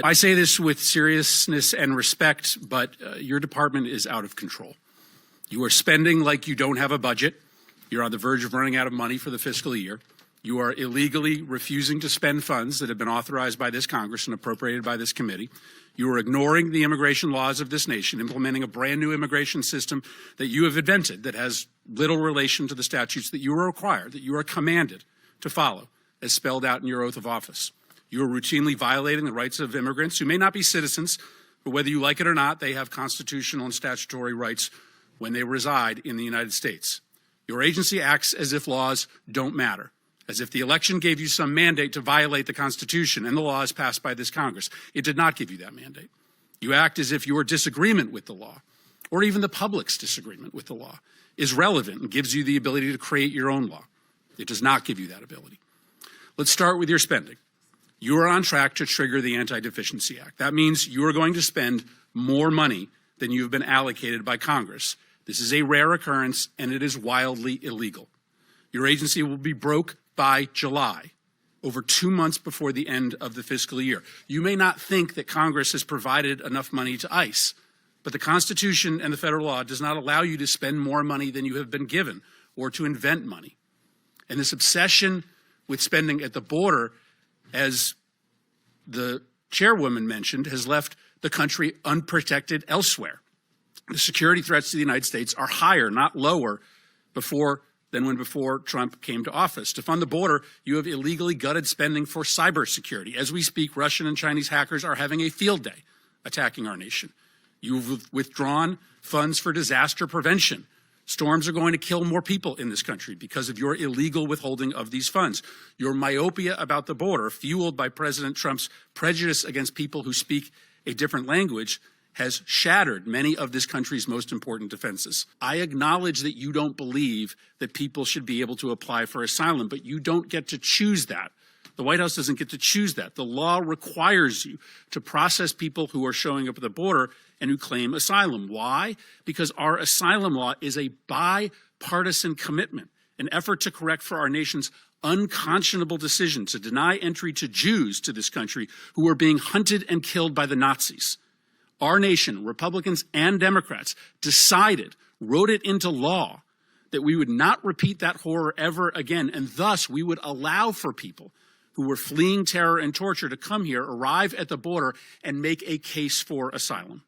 I say this with seriousness and respect, but your department is out of control. You are spending like you don't have a budget. You're on the verge of running out of money for the fiscal year. You are illegally refusing to spend funds that have been authorized by this Congress and appropriated by this committee. You are ignoring the immigration laws of this nation, implementing a brand new immigration system that you have invented that has little relation to the statutes that you are required, that you are commanded to follow, as spelled out in your oath of office. You are routinely violating the rights of immigrants who may not be citizens, but whether you like it or not, they have constitutional and statutory rights when they reside in the United States. Your agency acts as if laws don't matter, as if the election gave you some mandate to violate the Constitution and the laws passed by this Congress. It did not give you that mandate. You act as if your disagreement with the law, or even the public's disagreement with the law, is relevant and gives you the ability to create your own law. It does not give you that ability. Let's start with your spending. You are on track to trigger the Anti-Deficiency Act. That means you are going to spend more money than you have been allocated by Congress. This is a rare occurrence, and it is wildly illegal. Your agency will be broke by July, over 2 months before the end of the fiscal year. You may not think that Congress has provided enough money to ICE, but the Constitution and the federal law does not allow you to spend more money than you have been given or to invent money. And this obsession with spending at the border, as the chairwoman mentioned, has left the country unprotected elsewhere. The security threats to the United States are higher, not lower, than when Trump came to office. To fund the border, you have illegally gutted spending for cybersecurity. As we speak, Russian and Chinese hackers are having a field day attacking our nation. You've withdrawn funds for disaster prevention. Storms are going to kill more people in this country because of your illegal withholding of these funds. Your myopia about the border, fueled by President Trump's prejudice against people who speak a different language, has shattered many of this country's most important defenses. I acknowledge that you don't believe that people should be able to apply for asylum, but you don't get to choose that. The White House doesn't get to choose that. The law requires you to process people who are showing up at the border and who claim asylum. Why? Because our asylum law is a bipartisan commitment, an effort to correct for our nation's unconscionable decision to deny entry to Jews to this country who were being hunted and killed by the Nazis. Our nation, Republicans and Democrats, wrote it into law that we would not repeat that horror ever again, and thus we would allow for people who were fleeing terror and torture to come here, arrive at the border, and make a case for asylum.